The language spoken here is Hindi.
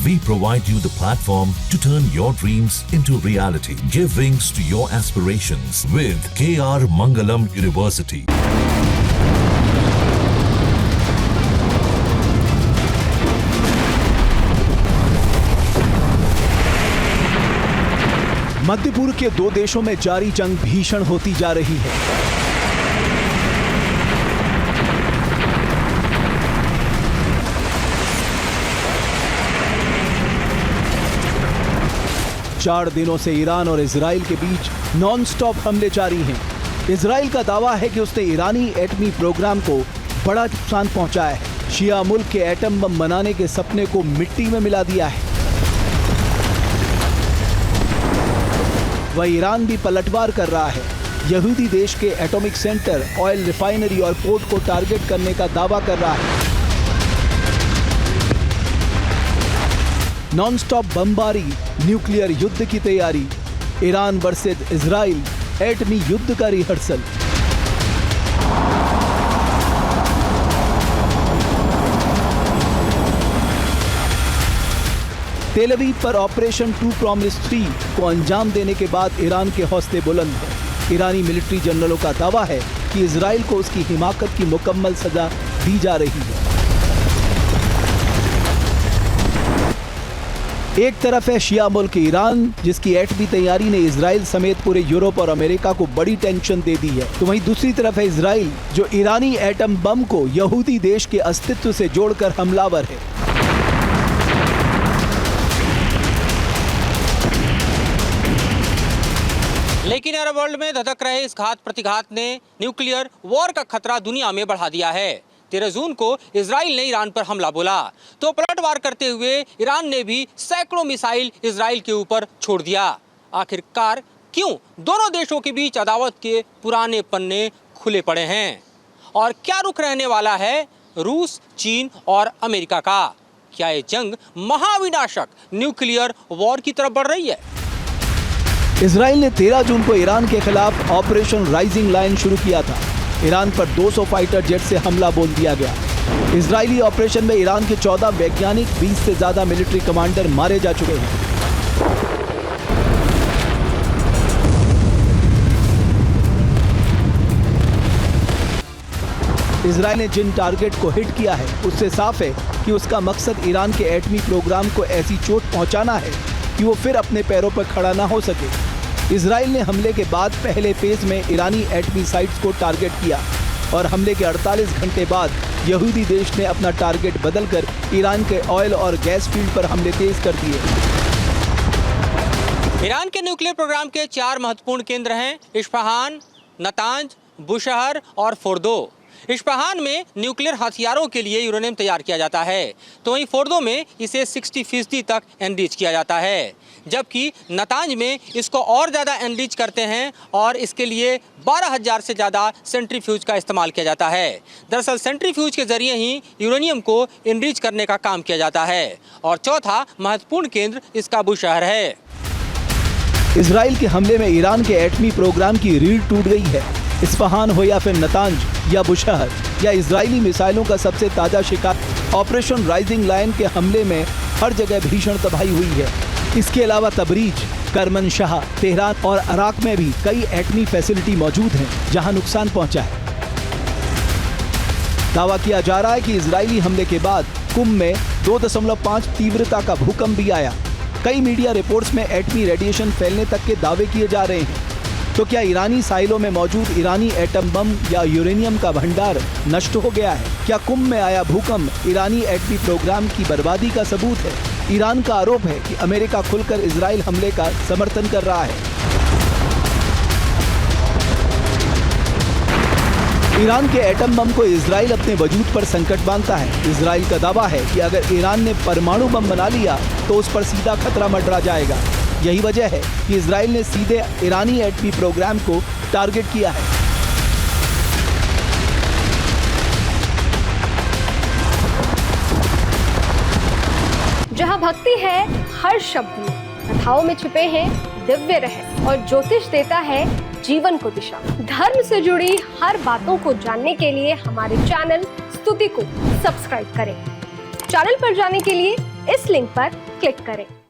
We provide you the platform to turn your dreams into reality. Give wings to your aspirations with KR Mangalam University. मध्य पूर्व के दो देशों में जारी जंग भीषण होती जा रही है। चार दिनों से ईरान और इजराइल के बीच नॉनस्टॉप हमले जारी हैं। इजराइल का दावा है कि उसने ईरानी एटमी प्रोग्राम को बड़ा नुकसान पहुंचाया है। शिया मुल्क के एटम बम बनाने के सपने को मिट्टी में मिला दिया है। वह ईरान भी पलटवार कर रहा है। यहूदी देश के एटॉमिक सेंटर, ऑयल रिफाइनरी और पोर्ट को टारगेट करने का दावा कर रहा है। नॉनस्टॉप बमबारी, न्यूक्लियर युद्ध की तैयारी, ईरान वर्सेस इजराइल, एटमी युद्ध का रिहर्सल। तेल अवीव पर ऑपरेशन 2 प्रॉमिस 3 को अंजाम देने के बाद ईरान के हौसले बुलंद हैं। ईरानी मिलिट्री जनरलों का दावा है कि इजराइल को उसकी हिमाकत की मुकम्मल सजा दी जा रही है। एक तरफ है शिया मुल्क ईरान, जिसकी एटमी तैयारी ने इजराइल समेत पूरे यूरोप और अमेरिका को बड़ी टेंशन दे दी है, तो वहीं दूसरी तरफ है इजराइल, जो ईरानी एटम बम को यहूदी देश के अस्तित्व से जोड़कर हमलावर है। लेकिन अरब वर्ल्ड में धधक रहे इस घात प्रतिघात ने न्यूक्लियर वॉर का खतरा दुनिया में बढ़ा दिया है। 13 जून को इजराइल ने ईरान पर हमला बोला तो पलटवार करते हुए ईरान ने भी सैकड़ों मिसाइल इजराइल के ऊपर छोड़ दिया। आखिरकार क्यों दोनों देशों के बीच अदावत के पुराने पन्ने खुले पड़े हैं और क्या रुख रहने वाला है रूस, चीन और अमेरिका का? क्या ये जंग महाविनाशक न्यूक्लियर वॉर की तरफ बढ़ रही है? इजराइल ने 13 जून को ईरान के खिलाफ ऑपरेशन राइजिंग लाइन शुरू किया था। ईरान पर 200 फाइटर जेट से हमला बोल दिया गया। इजरायली ऑपरेशन में ईरान के 14 वैज्ञानिक, 20 से ज्यादा मिलिट्री कमांडर मारे जा चुके हैं। इजराइल ने जिन टारगेट को हिट किया है उससे साफ है कि उसका मकसद ईरान के एटमी प्रोग्राम को ऐसी चोट पहुंचाना है कि वो फिर अपने पैरों पर खड़ा ना हो सके। इजराइल ने हमले के बाद पहले फेज में ईरानी एटमी साइट्स को टारगेट किया और हमले के 48 घंटे बाद यहूदी देश ने अपना टारगेट बदलकर ईरान के ऑयल और गैस फील्ड पर हमले तेज कर दिए। ईरान के न्यूक्लियर प्रोग्राम के 4 महत्वपूर्ण केंद्र हैं इस्फहान, नतांज, बुशहर और फोर्दो। इस्फहान में न्यूक्लियर हथियारों के लिए यूरेनियम तैयार किया जाता है, तो वहीं फोर्दो में इसे 60% तक एनरिच किया जाता है, जबकि नतांज में इसको और ज़्यादा एनरिच करते हैं और इसके लिए 12,000 से ज़्यादा सेंट्रीफ्यूज का इस्तेमाल किया जाता है। दरअसल सेंट्रीफ्यूज के जरिए ही यूरेनियम को एनरिच करने का काम किया जाता है। और चौथा महत्वपूर्ण केंद्र इसका बुशहर है। इजराइल के हमले में ईरान के एटमी प्रोग्राम की रीढ़ टूट गई है। इस्फहान हो या फिर नतांज या बुशहर या इजरायली मिसाइलों का सबसे ताज़ा शिकार, ऑपरेशन राइजिंग लाइन के हमले में हर जगह भीषण तबाही हुई है। इसके अलावा तबरीज, करमनशाह, तेहरान और इराक में भी कई एटमी फैसिलिटी मौजूद हैं जहां नुकसान पहुंचा है। दावा किया जा रहा है कि इजरायली हमले के बाद कुम में 2.5 तीव्रता का भूकंप भी आया। कई मीडिया रिपोर्ट्स में एटमी रेडिएशन फैलने तक के दावे किए जा रहे हैं। तो क्या ईरानी साइलों में मौजूद ईरानी एटम बम या यूरेनियम का भंडार नष्ट हो गया है? क्या कुम में आया भूकंप ईरानी एटमी प्रोग्राम की बर्बादी का सबूत है? ईरान का आरोप है कि अमेरिका खुलकर इजराइल हमले का समर्थन कर रहा है। ईरान के एटम बम को इजराइल अपने वजूद पर संकट मानता है। इजराइल का दावा है कि अगर ईरान ने परमाणु बम बना लिया तो उस पर सीधा खतरा मंडरा जाएगा। यही वजह है कि इजराइल ने सीधे ईरानी एटमी प्रोग्राम को टारगेट किया है। जहां भक्ति है हर शब्द में, कथाओं में छुपे हैं दिव्य रहस्य और ज्योतिष देता है जीवन को दिशा। धर्म से जुड़ी हर बातों को जानने के लिए हमारे चैनल स्तुति को सब्सक्राइब करें। चैनल पर जाने के लिए इस लिंक पर क्लिक करें।